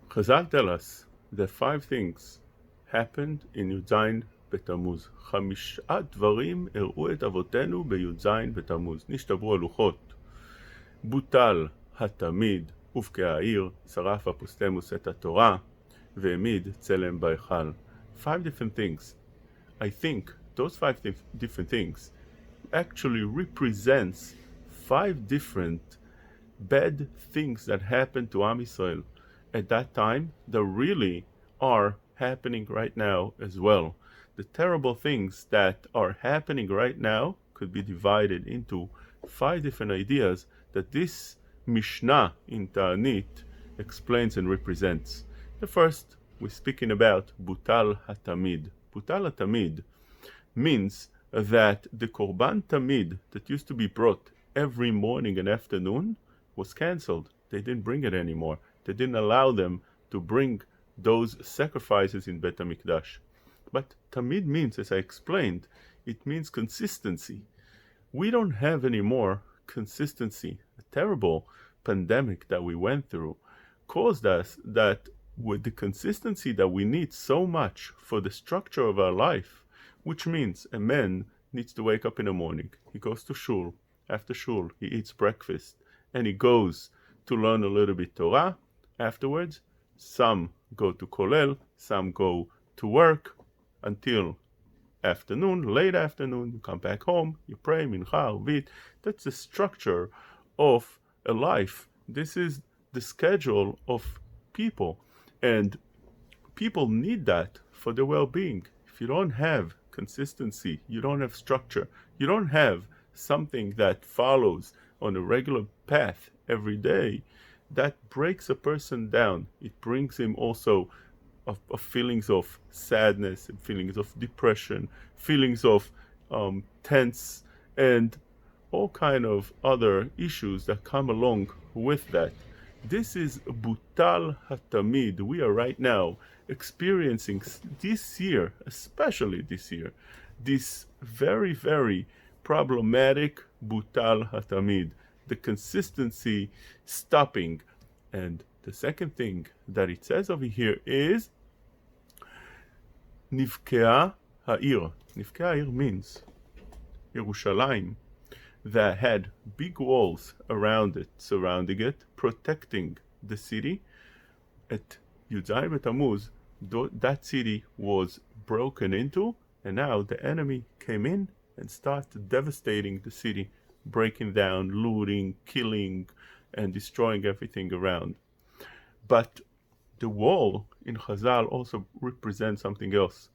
Chazal tell us that 5 things happened in י"ז בתמוז. 5 דברים הראו את אבותינו בי"ז בתמוז. נשתברו הלוחות. בוטל התמיד ובקעה העיר, שרף אפוסטמוס את התורה, והעמיד צלם בהיכל. 5 different things. I think those 5 different things actually represents 5 different bad things that happened to Am Yisrael at that time that really are happening right now as well. The terrible things that are happening right now could be divided into 5 different ideas that this Mishnah in Ta'anit explains and represents. The first, we're speaking about Butl Hat Amid. Butl Hat Amid means that the Korban Tamid that used to be brought every morning and afternoon was cancelled. They didn't bring it anymore. They didn't allow them to bring those sacrifices in Bet HaMikdash. But Tamid means, as I explained, it means consistency. We don't have any more consistency. A terrible pandemic that we went through caused us that with the consistency that we need so much for the structure of our life, which means a man needs to wake up in the morning, he goes to shul, after shul he eats breakfast, and he goes to learn a little bit Torah. Afterwards, some go to Kollel, some go to work until afternoon, late afternoon, you come back home, you pray, mincha, arvit. That's the structure of a life. This is the schedule of people, and people need that for their well-being. If you don't have consistency, you don't have structure, you don't have something that follows on a regular path every day, that breaks a person down. It brings him also of feelings of sadness, feelings of depression, feelings of tense, and all kind of other issues that come along with that. This is Butl Hat Amid. We are right now experiencing this year, especially this year, this very, very problematic Butl Hat Amid, the consistency stopping. And the second thing that it says over here is Nivkea ha'ir. Nivkea ha'ir means Yerushalayim, that had big walls around it, surrounding it, protecting the city. At י"ז בתמוז, that city was broken into, and now the enemy came in and started devastating the city, breaking down, looting, killing, and destroying everything around. But the wall in Chazal also represents something else.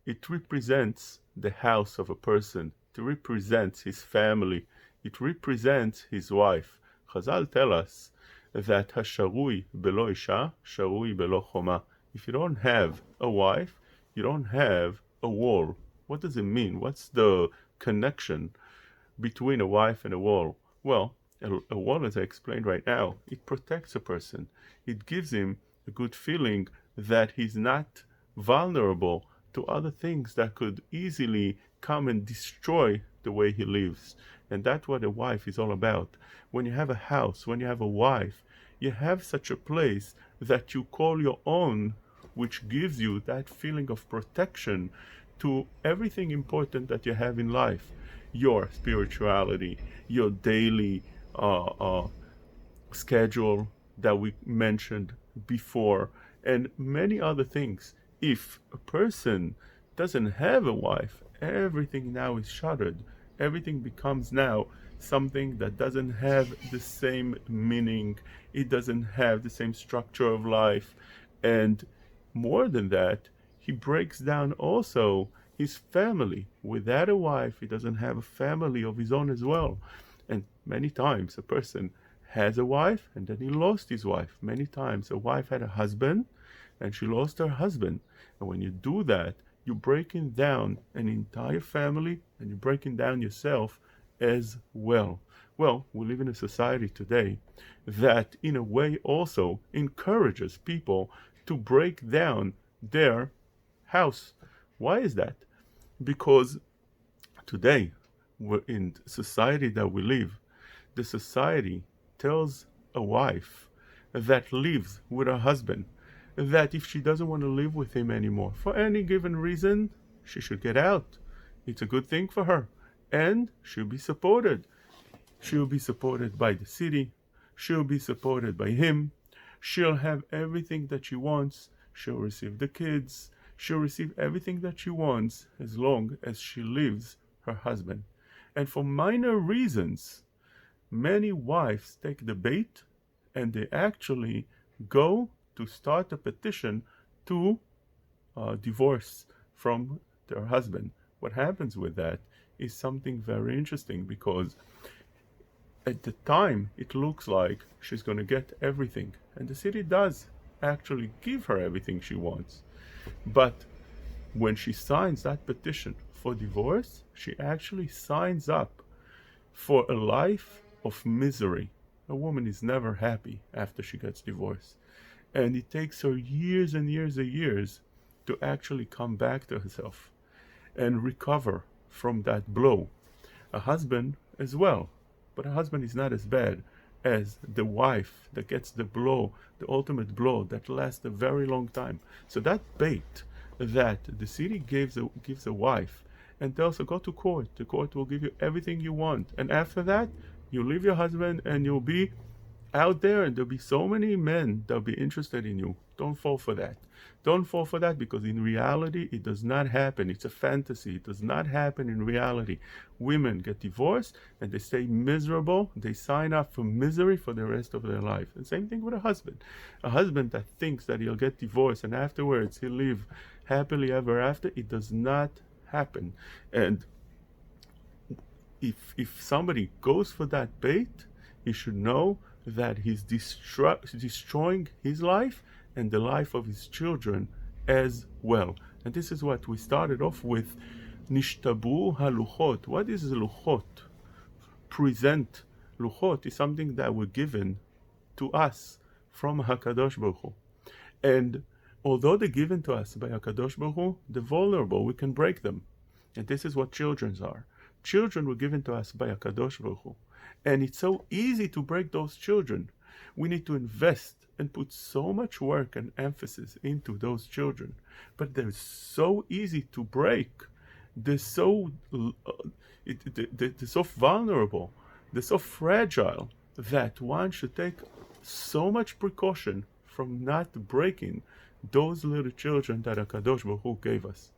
It represents the house of a person. It represents his family. It represents his wife. Chazal tell us that hasharui belo isha, sharui belo choma. If you don't have a wife, you don't have a wall. What does it mean? What's the connection between a wife and a wall? Well, a wall, as I explained right now, it protects a person. It gives him a good feeling that he's not vulnerable to other things that could easily come and destroy the way he lives. And that's what a wife is all about. When you have a house, when you have a wife, you have such a place that you call your own, which gives you that feeling of protection to everything important that you have in life. Your spirituality, your daily schedule that we mentioned before, and many other things. If a person doesn't have a wife, everything now is shuttered. Everything becomes now something that doesn't have the same meaning. It doesn't have the same structure of life. And more than that, he breaks down also his family. Without a wife, he doesn't have a family of his own as well. And many times a person has a wife and then he lost his wife. Many times a wife had a husband and she lost her husband. And when you do that, you're breaking down an entire family and you're breaking down yourself as well. Well, we live in a society today that in a way also encourages people to break down their house. Why is that? Because today, we're in society that we live, the society tells a wife that lives with her husband, that if she doesn't want to live with him anymore, for any given reason, she should get out. It's a good thing for her. And she'll be supported. She'll be supported by the city. She'll be supported by him. She'll have everything that she wants. She'll receive the kids. She'll receive everything that she wants as long as she leaves her husband. And for minor reasons, many wives take the bait and they actually go to start a petition to divorce from their husband. What happens with that is something very interesting, because at the time it looks like she's going to get everything, and the city does actually give her everything she wants. But when she signs that petition for divorce, she actually signs up for a life of misery. A woman is never happy after she gets divorced, and it takes her years and years and years to actually come back to herself and recover from that blow. A husband as well, but a husband is not as bad as the wife that gets the blow, the ultimate blow that lasts a very long time. So that bait that the city gives a wife and tells her, go to court. The court will give you everything you want, and after that you leave your husband and you'll be out there and there'll be so many men that'll be interested in you. Don't fall for that. Don't fall for that, because in reality it does not happen. It's a fantasy. It does not happen in reality. Women get divorced and they stay miserable. They sign up for misery for the rest of their life. And same thing with a husband. A husband that thinks that he'll get divorced and afterwards he'll live happily ever after, it does not happen. And if somebody goes for that bait, he should know that he's destroying his life and the life of his children as well. And this is what we started off with. Nishtabu haluchot. What is luchot? Present. Luchot is something that were given to us from HaKadosh Baruch Hu. And although they're given to us by HaKadosh Baruch Hu, they're vulnerable. We can break them. And this is what children are. Children were given to us by HaKadosh Baruch Hu. And it's so easy to break those children. We need to invest and put so much work and emphasis into those children. But they're so easy to break. They're so vulnerable. They're so fragile that one should take so much precaution from not breaking those little children that HaKadosh Baruch Hu gave us.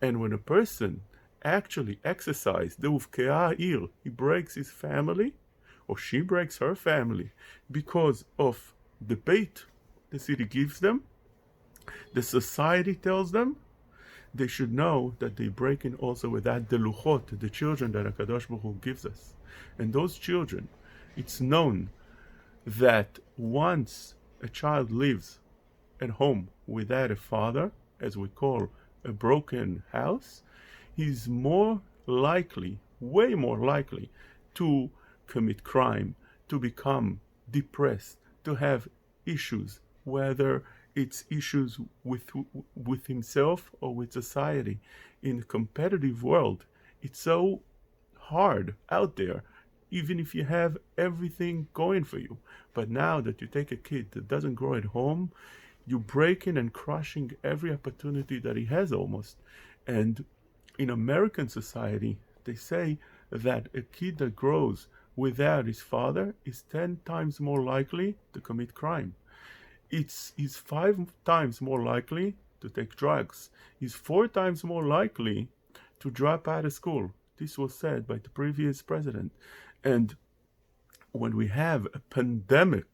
And when a person actually exercises the uvkeah ha'ir, he breaks his family, or she breaks her family, because of the bait the city gives them, the society tells them, they should know that they break in also with that the luchot, the children that HaKadosh Baruch Hu gives us. And those children, it's known that once a child lives at home without a father, as we call a broken house, he's more likely, way more likely, to commit crime, to become depressed, to have issues, whether it's issues with himself or with society. In a competitive world, it's so hard out there, even if you have everything going for you. But now that you take a kid that doesn't grow at home, you're breaking and crushing every opportunity that he has almost. And in American society, they say that a kid that grows without his father is 10 times more likely to commit crime. He's 5 times more likely to take drugs. He's 4 times more likely to drop out of school. This was said by the previous president. And when we have a pandemic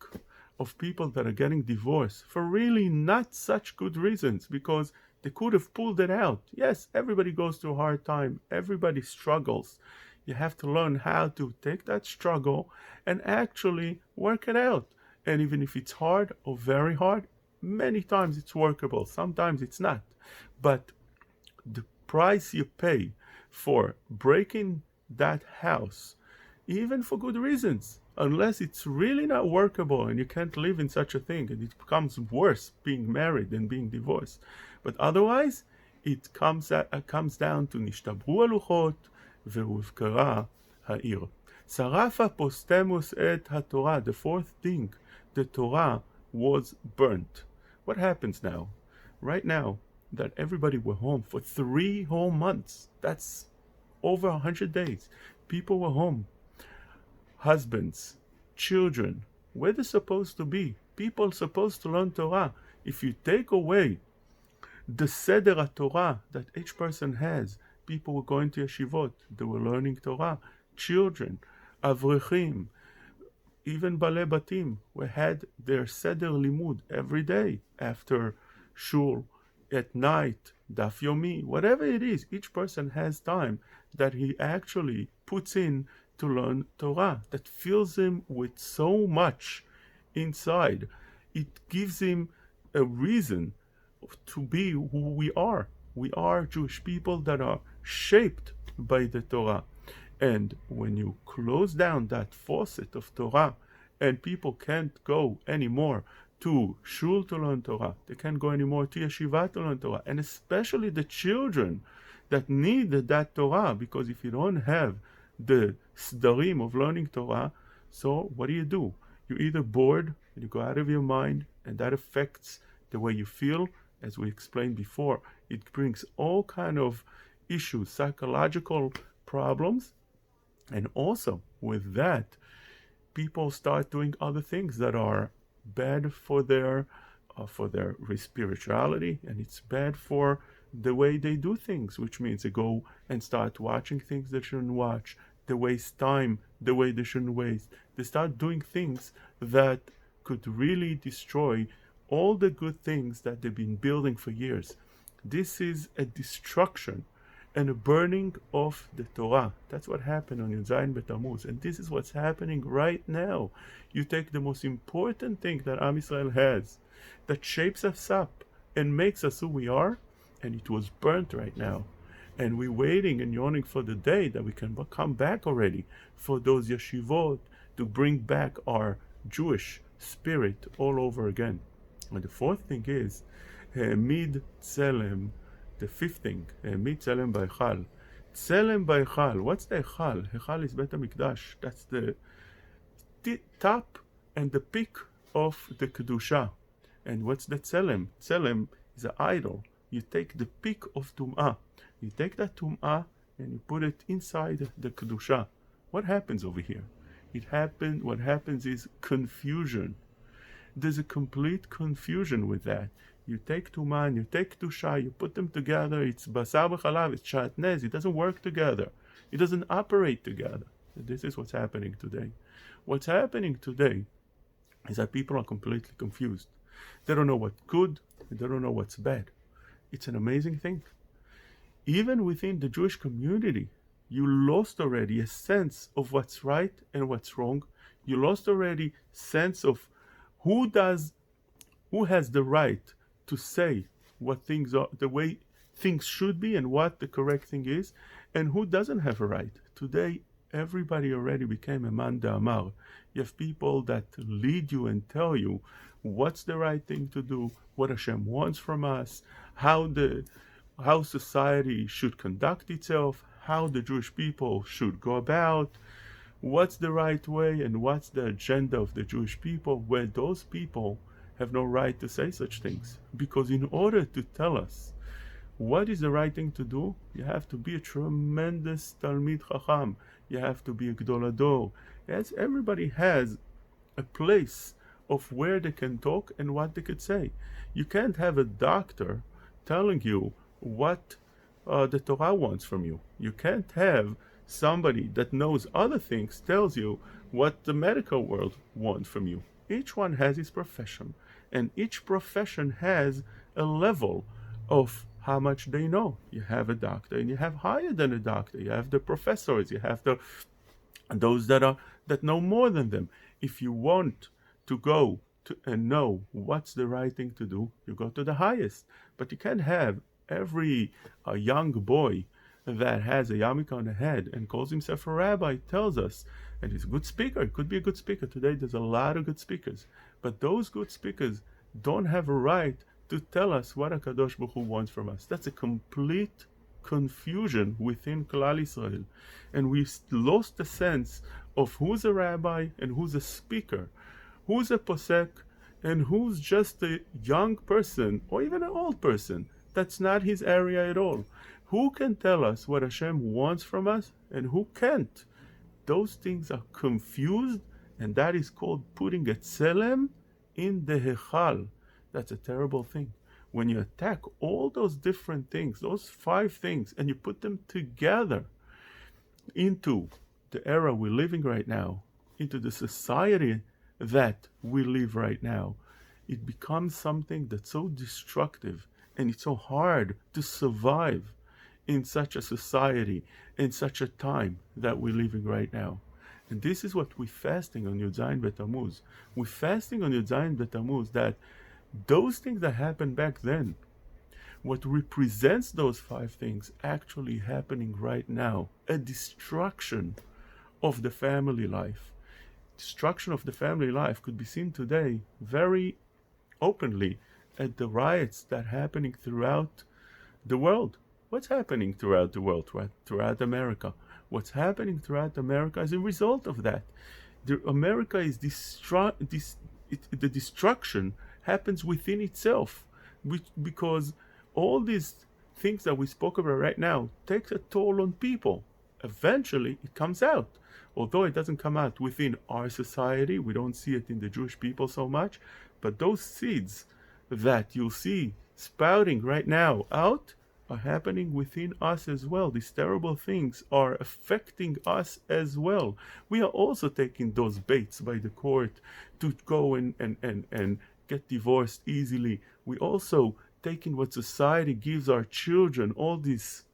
of people that are getting divorced for really not such good reasons, because they could have pulled it out. Yes, everybody goes through a hard time. Everybody struggles. You have to learn how to take that struggle and actually work it out. And even if it's hard or very hard, many times it's workable. Sometimes it's not. But the price you pay for breaking that house, even for good reasons, unless it's really not workable and you can't live in such a thing, and it becomes worse being married than being divorced. But otherwise, it comes down to nishtabru haluchot ve'uvkara ha'ir. Sarafa postemus et haTorah. The fourth thing, the Torah was burnt. What happens now? Right now, that everybody were home for 3 whole months. That's over 100 days. People were home. Husbands, children, where they're supposed to be. People supposed to learn Torah. If you take away the Seder Torah that each person has, people were going to yeshivot, they were learning Torah. Children, avrechim, even balei batim, we had their Seder Limud every day after shul, at night, daf yomi, whatever it is. Each person has time that he actually puts in to learn Torah, that fills him with so much inside. It gives him a reason to be who we are. We are Jewish people that are shaped by the Torah. And when you close down that faucet of Torah, and people can't go anymore to shul to learn Torah, they can't go anymore to yeshiva to learn Torah, and especially the children that need that Torah, because if you don't have the sdarim of learning Torah, so what do? You're either bored and you go out of your mind, and that affects the way you feel. As we explained before, it brings all kind of issues, psychological problems, and also with that, people start doing other things that are bad for their spirituality, and it's bad for the way they do things, which means they go and start watching things they shouldn't watch. They waste time the way they shouldn't waste. They start doing things that could really destroy all the good things that they've been building for years. This is a destruction and a burning of the Torah. That's what happened on Yud B'Tammuz, and this is what's happening right now. You take the most important thing that Am Yisrael has, that shapes us up and makes us who we are, and it was burnt right now. And we're waiting and yearning for the day that we can come back already, for those yeshivot to bring back our Jewish spirit all over again. And the fourth thing is Amid Tselem. The fifth thing, Amid Tselem B'Echal. Tselem B'Echal. What's the Echal? Echal is Bet HaMikdash. That's the top and the peak of the Kedusha. And what's the Tselem? Tselem is an idol. You take the peak of Tum'ah. You take that Tum'ah and you put it inside the Kedusha. What happens over here? What happens is confusion. There's a complete confusion with that. You take Tumah and you take Kedusha, you put them together, it's Basar B'Chalav, it's Shatnez, it doesn't work together. It doesn't operate together. This is what's happening today. What's happening today is that people are completely confused. They don't know what's good, and they don't know what's bad. It's an amazing thing. Even within the Jewish community, you lost already a sense of what's right and what's wrong. You lost already sense of who has the right to say what things are, the way things should be, and what the correct thing is, and who doesn't have a right. Today, everybody already became a man da'amar. You have people that lead you and tell you what's the right thing to do, what Hashem wants from us, how society should conduct itself, how the Jewish people should go about, what's the right way, and what's the agenda of the Jewish people, where those people have no right to say such things. Because in order to tell us what is the right thing to do, you have to be a tremendous Talmid Chacham. You have to be a Gdol Hador. Yes, everybody has a place of where they can talk and what they could say. You can't have a doctor telling you what the Torah wants from you. You can't have somebody that knows other things tells you what the medical world wants from you. Each one has his profession, and each profession has a level of how much they know. You have a doctor, and you have higher than a doctor. You have the professors. You have those that know more than them. If you want to go to and know what's the right thing to do, you go to the highest. But you can't have every young boy that has a yarmulke on the head and calls himself a rabbi, tells us, and he's a good speaker. He could be a good speaker. Today there's a lot of good speakers. But those good speakers don't have a right to tell us what HaKadosh Baruch Hu wants from us. That's a complete confusion within Klal Yisrael. And we've lost the sense of who's a rabbi and who's a speaker. Who's a posek and who's just a young person or even an old person. That's not his area at all. Who can tell us what Hashem wants from us and who can't? Those things are confused, and that is called putting a tselem in the hechal. That's a terrible thing. When you attack all those different things, those 5 things, and you put them together into the era we're living right now, into the society that we live right now, it becomes something that's so destructive, and it's so hard to survive in such a society, in such a time that we're living right now. And this is what we're fasting on Yud Zayin B'Tammuz. We're fasting on Yud Zayin B'Tammuz that those things that happened back then, what represents those 5 things actually happening right now, a destruction of the family life. Destruction of the family life could be seen today very openly at the riots that are happening throughout the world. What's happening throughout the world, throughout America? What's happening throughout America as a result of that? America is the destruction happens within itself, because all these things that we spoke about right now takes a toll on people. Eventually, it comes out. Although it doesn't come out within our society, we don't see it in the Jewish people so much, but those seeds that you'll see sprouting right now out are happening within us as well. These terrible things are affecting us as well. We are also taking those baits by the court to go and get divorced easily. We also taking what society gives our children, all these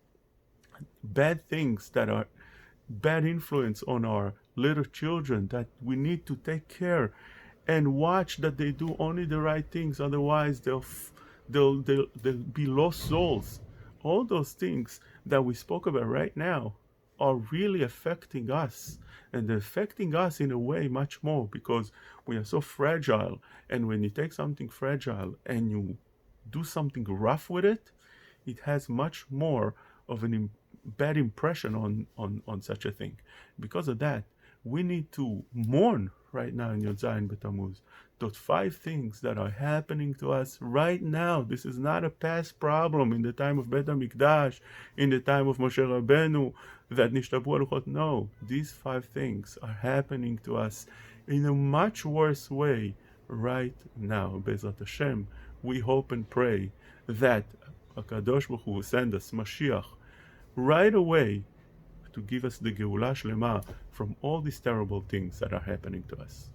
bad things that are bad influence on our little children, that we need to take care and watch that they do only the right things. Otherwise they'll be lost souls. All those things that we spoke about right now are really affecting us, and they're affecting us in a way much more because we are so fragile. And when you take something fragile and you do something rough with it, it has much more of a bad impression on such a thing. Because of that, we need to mourn right now in Yud Zayin B'Tammuz those 5 things that are happening to us right now. This is not a past problem in the time of Bet HaMikdash, in the time of Moshe Rabbeinu, that nishtabu aluchot. No, these 5 things are happening to us in a much worse way right now. Be'ezrat Hashem, we hope and pray that HaKadosh Baruch Hu will send us Mashiach right away to give us the Geulah Shlema from all these terrible things that are happening to us.